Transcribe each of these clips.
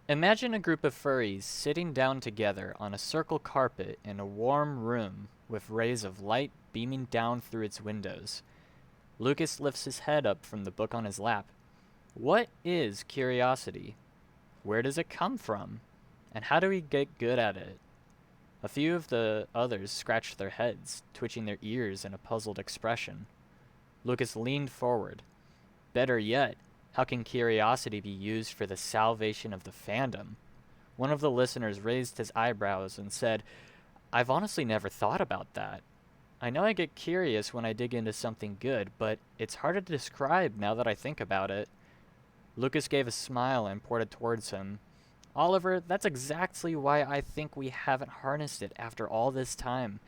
Imagine a group of furries sitting down together on a circle carpet in a warm room with rays of light beaming down through its windows. Lucas lifts his head up from the book on his lap. What is curiosity? Where does it come from? And how do we get good at it? A few of the others scratched their heads, twitching their ears in a puzzled expression. Lucas leaned forward. Better yet, how can curiosity be used for the salvation of the fandom? One of the listeners raised his eyebrows and said, I've honestly never thought about that. I know I get curious when I dig into something good, but it's harder to describe now that I think about it. Lucas gave a smile and pointed towards him. Oliver, that's exactly why I think we haven't harnessed it after all this time.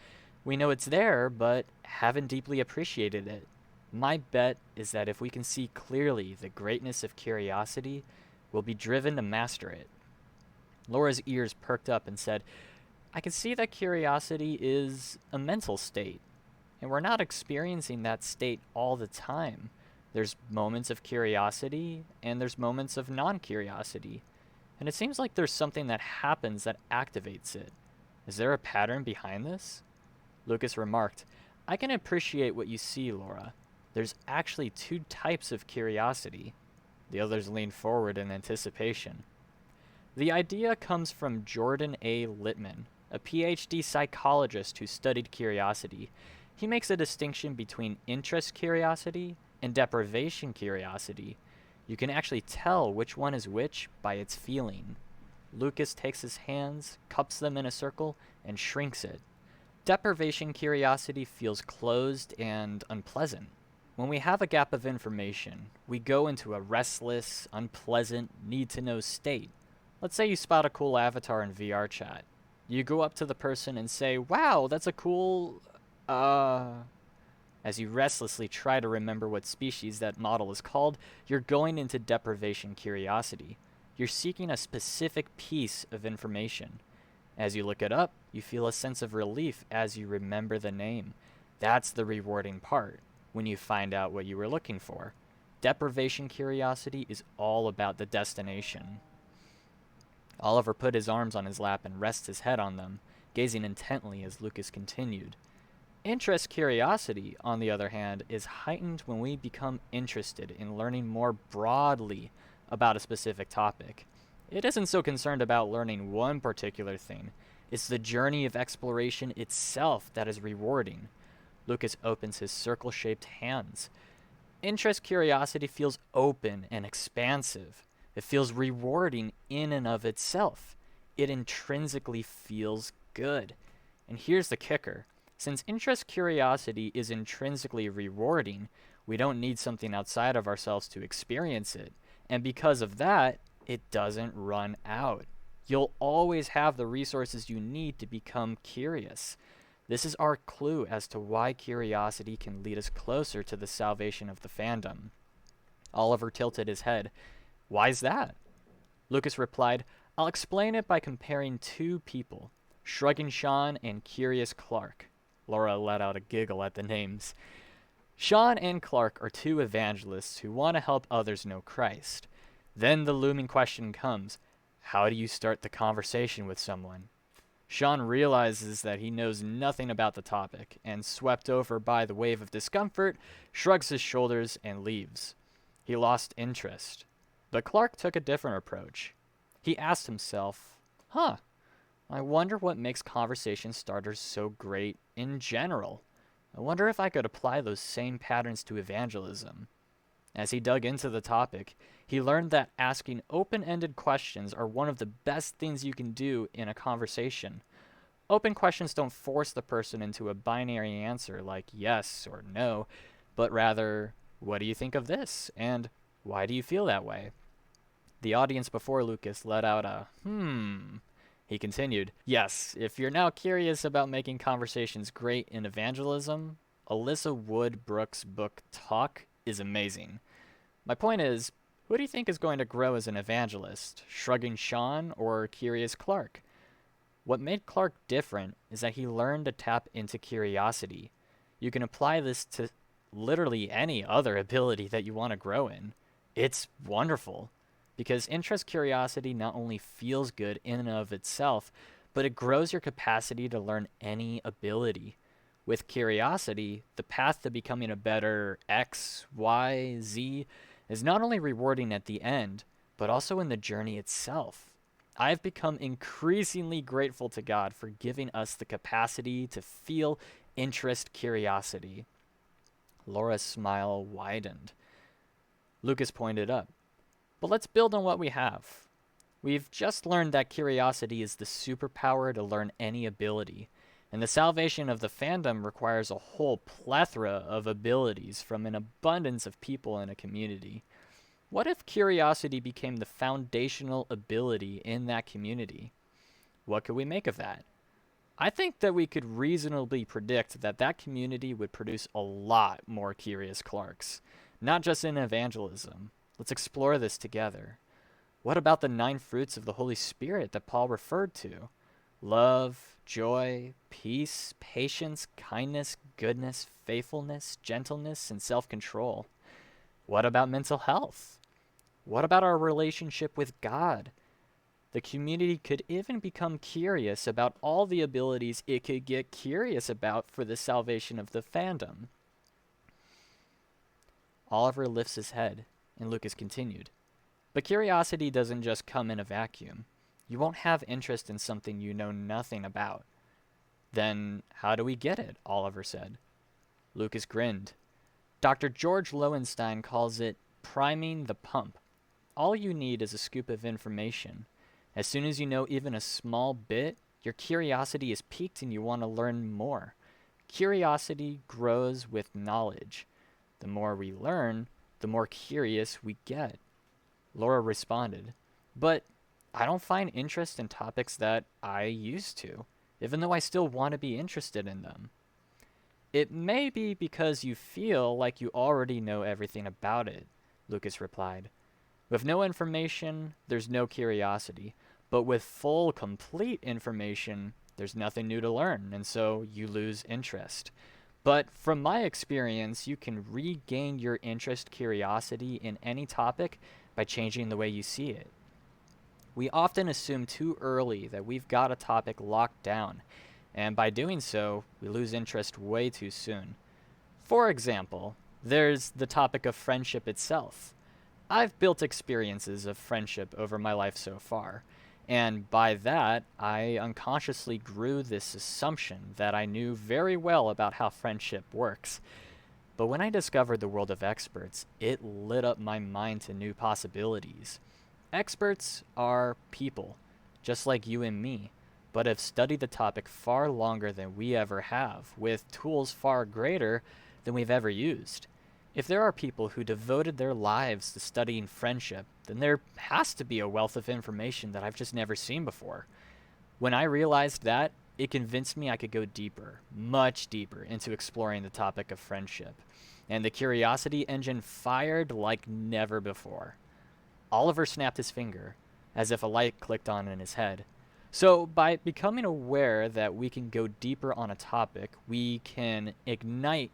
We know it's there, but haven't deeply appreciated it. My bet is that if we can see clearly the greatness of curiosity, we'll be driven to master it. Laura's ears perked up and said, I can see that curiosity is a mental state, and we're not experiencing that state all the time. There's moments of curiosity, and there's moments of non-curiosity. And it seems like there's something that happens that activates it. Is there a pattern behind this? Lucas remarked, I can appreciate what you see, Laura. There's actually two types of curiosity. The others leaned forward in anticipation. The idea comes from Jordan A. Littman, a PhD psychologist who studied curiosity. He makes a distinction between interest curiosity and deprivation curiosity. You can actually tell which one is which by its feeling. Lucas takes his hands, cups them in a circle, and shrinks it. Deprivation curiosity feels closed and unpleasant. When we have a gap of information, we go into a restless, unpleasant, need-to-know state. Let's say you spot a cool avatar in VR chat. You go up to the person and say, wow, that's a cool, As you restlessly try to remember what species that model is called, you're going into deprivation curiosity. You're seeking a specific piece of information. As you look it up, you feel a sense of relief as you remember the name. That's the rewarding part, when you find out what you were looking for. Deprivation curiosity is all about the destination. Oliver put his arms on his lap and rested his head on them, gazing intently as Lucas continued. Interest curiosity, on the other hand, is heightened when we become interested in learning more broadly about a specific topic. It isn't so concerned about learning one particular thing. It's the journey of exploration itself that is rewarding. Lucas opens his circle-shaped hands. Interest curiosity feels open and expansive. It feels rewarding in and of itself. It intrinsically feels good. And here's the kicker. Since interest curiosity is intrinsically rewarding, we don't need something outside of ourselves to experience it. And because of that, it doesn't run out. You'll always have the resources you need to become curious. This is our clue as to why curiosity can lead us closer to the salvation of the fandom. Oliver tilted his head. Why's that? Lucas replied, I'll explain it by comparing two people, Shrugging Sean and Curious Clark. Laura let out a giggle at the names. Sean and Clark are two evangelists who want to help others know Christ. Then the looming question comes, how do you start the conversation with someone? Sean realizes that he knows nothing about the topic, and swept over by the wave of discomfort, shrugs his shoulders and leaves. He lost interest. But Clark took a different approach. He asked himself, I wonder what makes conversation starters so great in general. I wonder if I could apply those same patterns to evangelism. As he dug into the topic, he learned that asking open-ended questions are one of the best things you can do in a conversation. Open questions don't force the person into a binary answer like yes or no, but rather, what do you think of this? And why do you feel that way? The audience before Lucas let out a He continued, yes, if you're now curious about making conversations great in evangelism, Alyssa Wood Brooks' book Talk is amazing. My point is, who do you think is going to grow as an evangelist, Shrugging Sean or Curious Clark? What made Clark different is that he learned to tap into curiosity. You can apply this to literally any other ability that you want to grow in. It's wonderful, because interest curiosity not only feels good in and of itself, but it grows your capacity to learn any ability. With curiosity, the path to becoming a better X, Y, Z is not only rewarding at the end, but also in the journey itself. I've become increasingly grateful to God for giving us the capacity to feel interest curiosity. Laura's smile widened. Lucas pointed up. But let's build on what we have. We've just learned that curiosity is the superpower to learn any ability, and the salvation of the fandom requires a whole plethora of abilities from an abundance of people in a community. What if curiosity became the foundational ability in that community? What could we make of that? I think that we could reasonably predict that that community would produce a lot more curious Clarks, not just in evangelism. Let's explore this together. What about the 9 fruits of the Holy Spirit that Paul referred to? Love, joy, peace, patience, kindness, goodness, faithfulness, gentleness, and self-control. What about mental health? What about our relationship with God? The community could even become curious about all the abilities it could get curious about for the salvation of the fandom. Oliver lifts his head, and Lucas continued. But curiosity doesn't just come in a vacuum. You won't have interest in something you know nothing about. Then how do we get it? Oliver said. Lucas grinned. Dr. George Lowenstein calls it priming the pump. All you need is a scoop of information. As soon as you know even a small bit, your curiosity is piqued and you want to learn more. Curiosity grows with knowledge. The more we learn, the more curious we get. Laura responded, but I don't find interest in topics that I used to, even though I still want to be interested in them. It may be because you feel like you already know everything about it, Lucas replied. With no information, there's no curiosity, but with full, complete information, there's nothing new to learn, and so you lose interest. But from my experience, you can regain your curiosity in any topic by changing the way you see it. We often assume too early that we've got a topic locked down, and by doing so, we lose interest way too soon. For example, there's the topic of friendship itself. I've built experiences of friendship over my life so far, and by that, I unconsciously grew this assumption that I knew very well about how friendship works. But when I discovered the world of experts, it lit up my mind to new possibilities. Experts are people, just like you and me, but have studied the topic far longer than we ever have, with tools far greater than we've ever used. If there are people who devoted their lives to studying friendship, then there has to be a wealth of information that I've just never seen before. When I realized that, it convinced me I could go deeper, much deeper, into exploring the topic of friendship. And the curiosity engine fired like never before. Oliver snapped his finger, as if a light clicked on in his head. So, by becoming aware that we can go deeper on a topic, we can ignite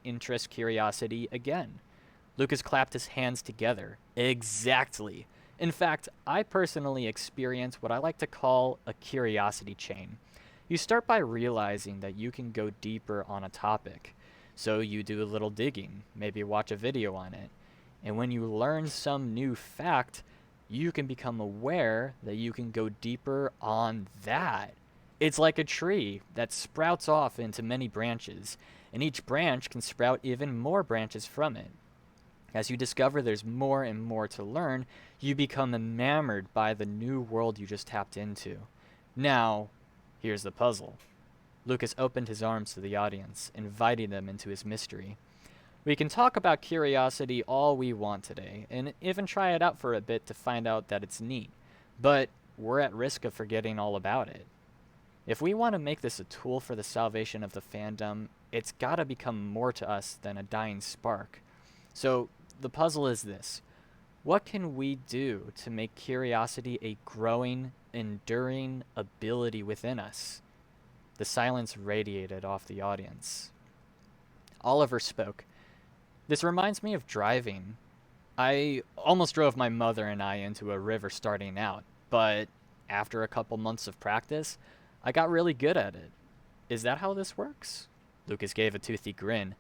curiosity again. Lucas clapped his hands together. Exactly. In fact, I personally experience what I like to call a curiosity chain. You start by realizing that you can go deeper on a topic. So you do a little digging, maybe watch a video on it. And when you learn some new fact, you can become aware that you can go deeper on that. It's like a tree that sprouts off into many branches, and each branch can sprout even more branches from it. As you discover there's more and more to learn, you become enamored by the new world you just tapped into. Now, here's the puzzle. Lucas opened his arms to the audience, inviting them into his mystery. We can talk about curiosity all we want today, and even try it out for a bit to find out that it's neat, but we're at risk of forgetting all about it. If we want to make this a tool for the salvation of the fandom, it's gotta become more to us than a dying spark. So, the puzzle is this. What can we do to make curiosity a growing, enduring ability within us? The silence radiated off the audience. Oliver spoke. This reminds me of driving. I almost drove my mother and I into a river starting out, but after a couple months of practice, I got really good at it. Is that how this works? Lucas gave a toothy grin.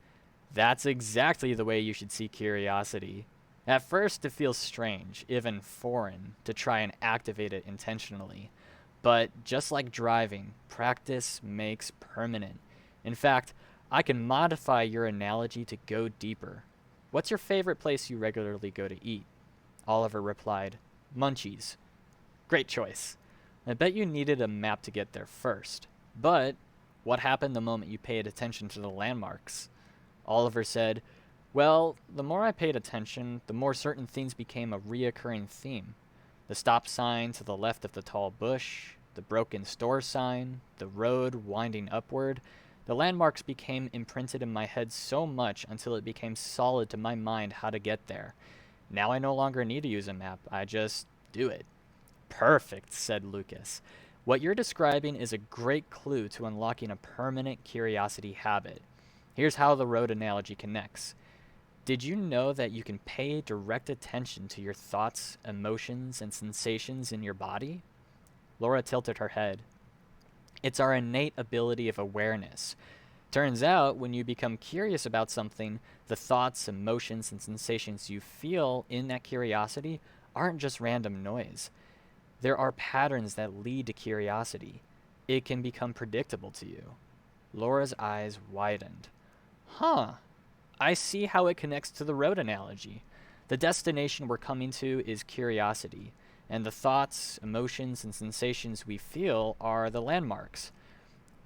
That's exactly the way you should see curiosity. At first, it feels strange, even foreign, to try and activate it intentionally. But just like driving, practice makes permanent. In fact, I can modify your analogy to go deeper. What's your favorite place you regularly go to eat? Oliver replied, Munchies. Great choice. I bet you needed a map to get there first. But what happened the moment you paid attention to the landmarks? Oliver said, well, the more I paid attention, the more certain things became a reoccurring theme. The stop sign to the left of the tall bush, the broken store sign, the road winding upward. The landmarks became imprinted in my head so much until it became solid to my mind how to get there. Now I no longer need to use a map, I just do it. Perfect, said Lucas. What you're describing is a great clue to unlocking a permanent curiosity habit. Here's how the road analogy connects. Did you know that you can pay direct attention to your thoughts, emotions, and sensations in your body? Laura tilted her head. It's our innate ability of awareness. Turns out, when you become curious about something, the thoughts, emotions, and sensations you feel in that curiosity aren't just random noise. There are patterns that lead to curiosity. It can become predictable to you. Laura's eyes widened. Huh. I see how it connects to the road analogy. The destination we're coming to is curiosity, and the thoughts, emotions, and sensations we feel are the landmarks.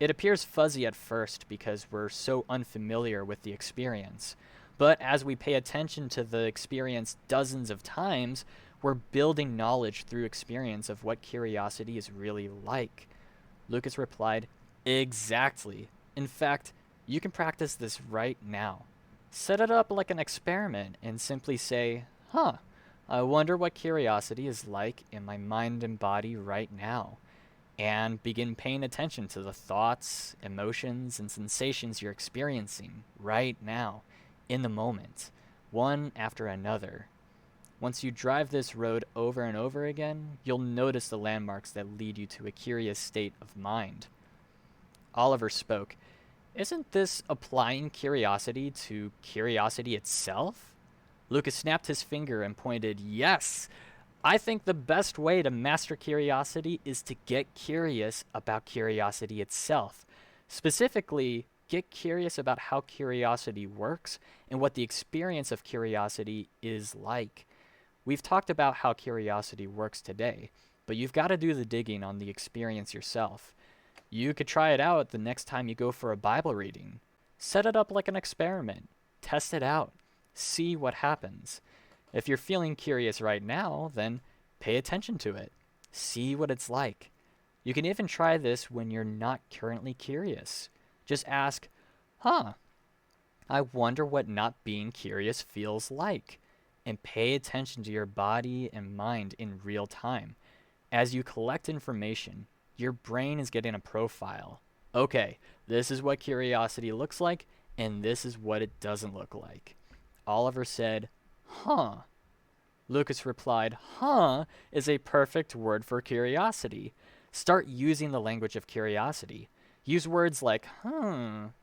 It appears fuzzy at first because we're so unfamiliar with the experience, but as we pay attention to the experience dozens of times, we're building knowledge through experience of what curiosity is really like. Lucas replied, exactly. In fact, you can practice this right now. Set it up like an experiment and simply say, I wonder what curiosity is like in my mind and body right now. And begin paying attention to the thoughts, emotions, and sensations you're experiencing right now, in the moment, one after another. Once you drive this road over and over again, you'll notice the landmarks that lead you to a curious state of mind. Oliver spoke. Isn't this applying curiosity to curiosity itself? Lucas snapped his finger and pointed, yes! I think the best way to master curiosity is to get curious about curiosity itself. Specifically, get curious about how curiosity works and what the experience of curiosity is like. We've talked about how curiosity works today, but you've got to do the digging on the experience yourself. You could try it out the next time you go for a Bible reading. Set it up like an experiment. Test it out. See what happens. If you're feeling curious right now, then pay attention to it. See what it's like. You can even try this when you're not currently curious. Just ask, I wonder what not being curious feels like. And pay attention to your body and mind in real time. As you collect information, your brain is getting a profile. Okay, this is what curiosity looks like, and this is what it doesn't look like. Oliver said, huh. Lucas replied, huh is a perfect word for curiosity. Start using the language of curiosity. Use words like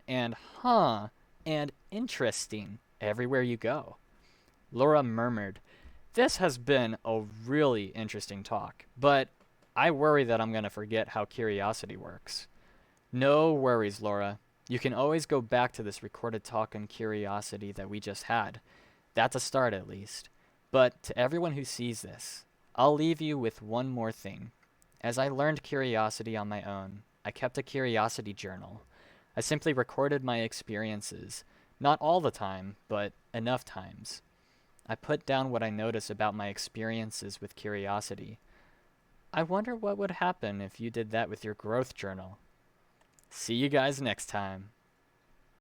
and huh and interesting everywhere you go. Laura murmured, this has been a really interesting talk, but I worry that I'm going to forget how curiosity works. No worries, Laura. You can always go back to this recorded talk on curiosity that we just had. That's a start, at least. But to everyone who sees this, I'll leave you with one more thing. As I learned curiosity on my own, I kept a curiosity journal. I simply recorded my experiences, not all the time, but enough times. I put down what I noticed about my experiences with curiosity. I wonder what would happen if you did that with your growth journal. See you guys next time.